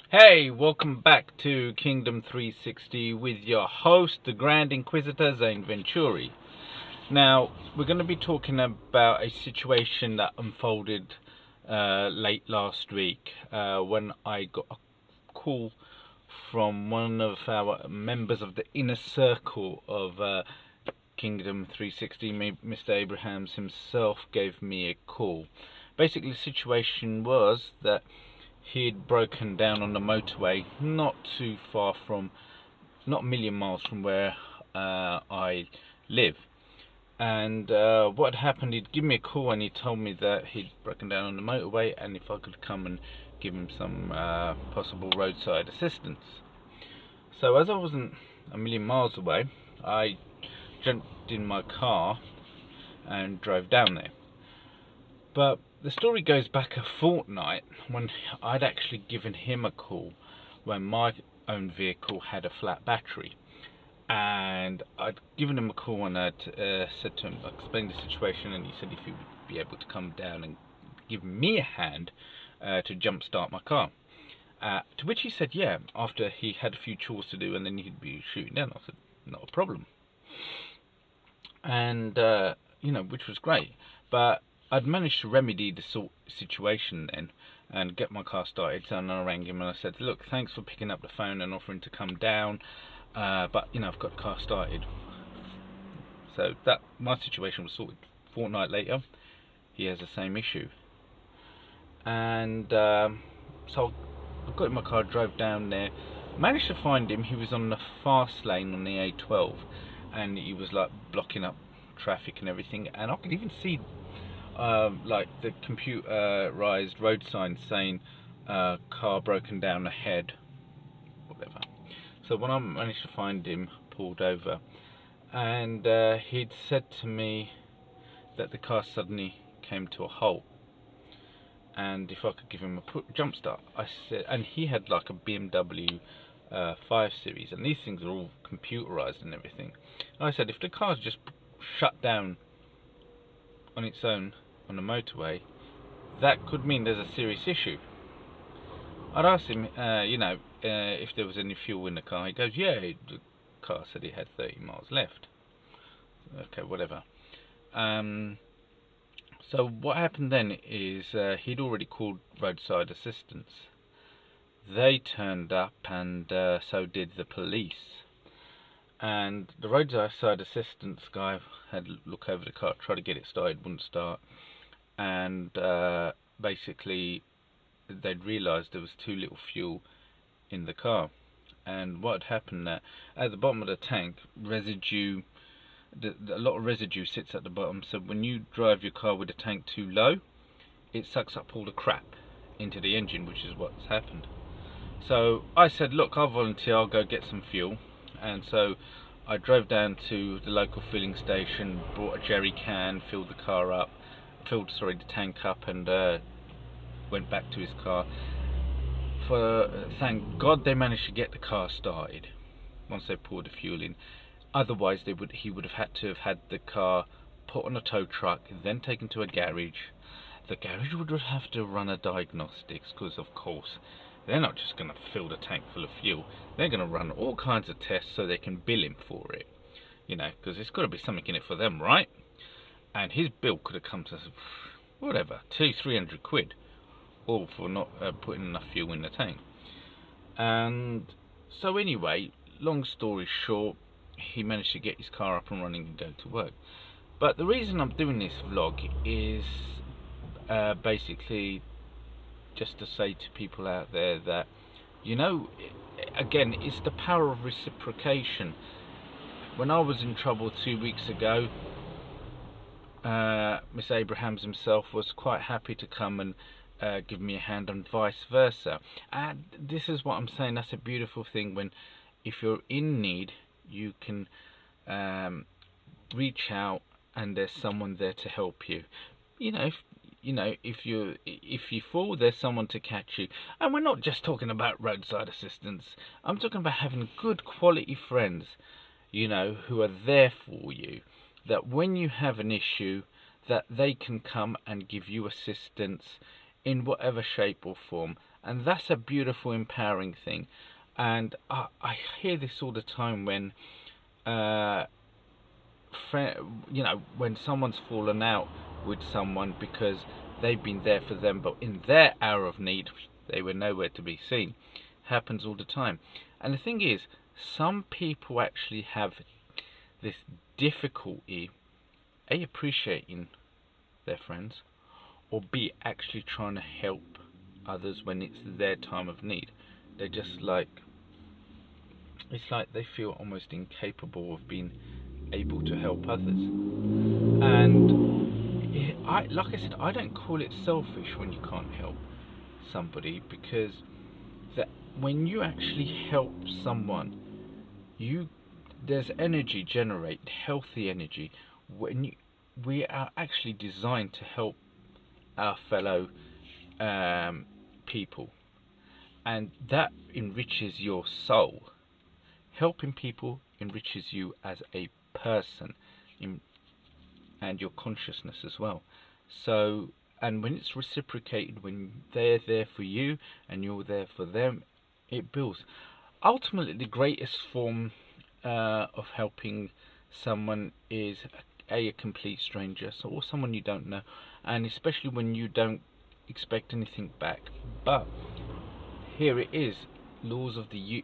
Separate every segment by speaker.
Speaker 1: Hey, welcome back to Kingdom 360 with your host, the Grand Inquisitor Zane Venturi. Now, we're going to be talking about a situation that unfolded late last week when I got a call from one of our members of the inner circle of Kingdom 360. Mr. Abrahams himself gave me a call. Basically, the situation was that he'd broken down on the motorway not too far from, not a million miles from where I live. And what had happened, he'd give me a call and he told me that he'd broken down on the motorway and if I could come and give him some possible roadside assistance. So as I wasn't a million miles away, I jumped in my car and drove down there. But the story goes back a fortnight when I'd actually given him a call when my own vehicle had a flat battery. And I'd given him a call and I'd said to him, I explained the situation, and he said if he would be able to come down and give me a hand to jumpstart my car. To which he said, yeah, after he had a few chores to do and then he'd be shooting down. I said, not a problem. And, which was great. But I'd managed to remedy the situation then and get my car started. So I rang him and I said, look, thanks for picking up the phone and offering to come down. But, I've got the car started. So that my situation was sorted. Fortnight later, he has the same issue. And so I got in my car, drove down there, managed to find him. He was on the fast lane on the A12, and he was like blocking up traffic and everything. And I could even see like the computerized road sign saying car broken down ahead, whatever. So when I managed to find him, pulled over, and he'd said to me that the car suddenly came to a halt, and if I could give him a jump start. I said, and he had like a BMW 5 Series, and these things are all computerized and everything. And I said, if the car's just shut down on its own on the motorway, that could mean there's a serious issue. I'd asked him, if there was any fuel in the car. He goes, yeah, the car said it had 30 miles left. Okay, whatever. So what happened then is he'd already called roadside assistance. They turned up, and so did the police. And the roadside assistance guy had a look over the car, tried to get it started, wouldn't start. And basically, they'd realised there was too little fuel in the car. And what had happened that at the bottom of the tank, residue, a lot of residue sits at the bottom. So when you drive your car with the tank too low, it sucks up all the crap into the engine, which is what's happened. So I said, look, I'll volunteer, I'll go get some fuel. And so I drove down to the local filling station, brought a jerry can, filled the tank up, and went back to his car. Thank God they managed to get the car started once they poured the fuel in. Otherwise, he would have had to have had the car put on a tow truck, then taken to a garage. The garage would have to run a diagnostics, because of course they're not just going to fill the tank full of fuel. They're going to run all kinds of tests so they can bill him for it. Because there's got to be something in it for them, right? And his bill could have come to, whatever, 200-300 quid, all for not putting enough fuel in the tank. And so anyway, long story short, he managed to get his car up and running and go to work. But the reason I'm doing this vlog is basically just to say to people out there that, again, it's the power of reciprocation. When I was in trouble 2 weeks ago, Miss Abrahams himself was quite happy to come and give me a hand, and vice versa. And this is what I'm saying, that's a beautiful thing, when if you're in need, you can reach out and there's someone there to help you. If you fall, there's someone to catch you. And we're not just talking about roadside assistance. I'm talking about having good quality friends, who are there for you. That when you have an issue, that they can come and give you assistance in whatever shape or form. And that's a beautiful, empowering thing. And I hear this all the time when when someone's fallen out with someone because they've been there for them, but in their hour of need they were nowhere to be seen. Happens all the time. And the thing is, some people actually have this difficulty appreciating their friends, or B, actually trying to help others when it's their time of need. They're just like, it's like they feel almost incapable of being able to help others. And like I said, I don't call it selfish when you can't help somebody, because that when you actually help someone, there's energy generated, healthy energy. We are actually designed to help our fellow people, and that enriches your soul. Helping people enriches you as a person, and your consciousness as well. So, and when it's reciprocated, when they're there for you and you're there for them, it builds. Ultimately, the greatest form of helping someone is a complete stranger, or someone you don't know, and especially when you don't expect anything back. But here it is, laws of the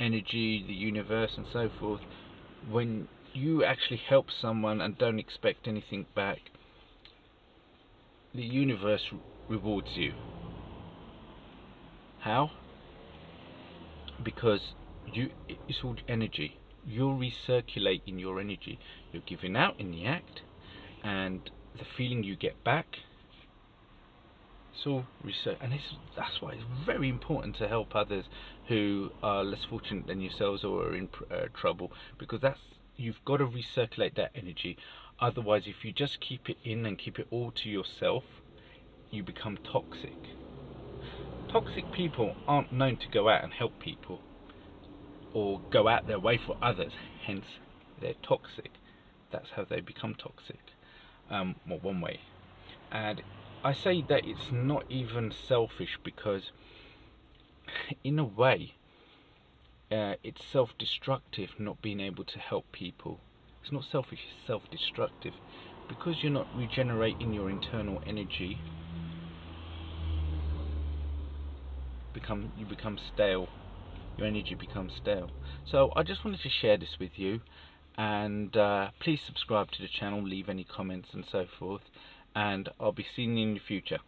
Speaker 1: energy, the universe, and so forth. When you actually help someone and don't expect anything back, the universe rewards you. How? Because it's all energy. You're recirculating your energy. You're giving out in the act, and the feeling you get back, it's all research. And that's why it's very important to help others who are less fortunate than yourselves or are in trouble, because you've got to recirculate that energy. Otherwise, if you just keep it in and keep it all to yourself, you become toxic. Toxic people aren't known to go out and help people or go out their way for others, hence they're toxic. That's how they become toxic. Well, one way. And I say that it's not even selfish, because in a way it's self-destructive not being able to help people. It's not selfish, it's self-destructive, because you're not regenerating your internal energy. You become stale. Your energy becomes stale. So I just wanted to share this with you, and please subscribe to the channel, leave any comments and so forth, and I'll be seeing you in the future.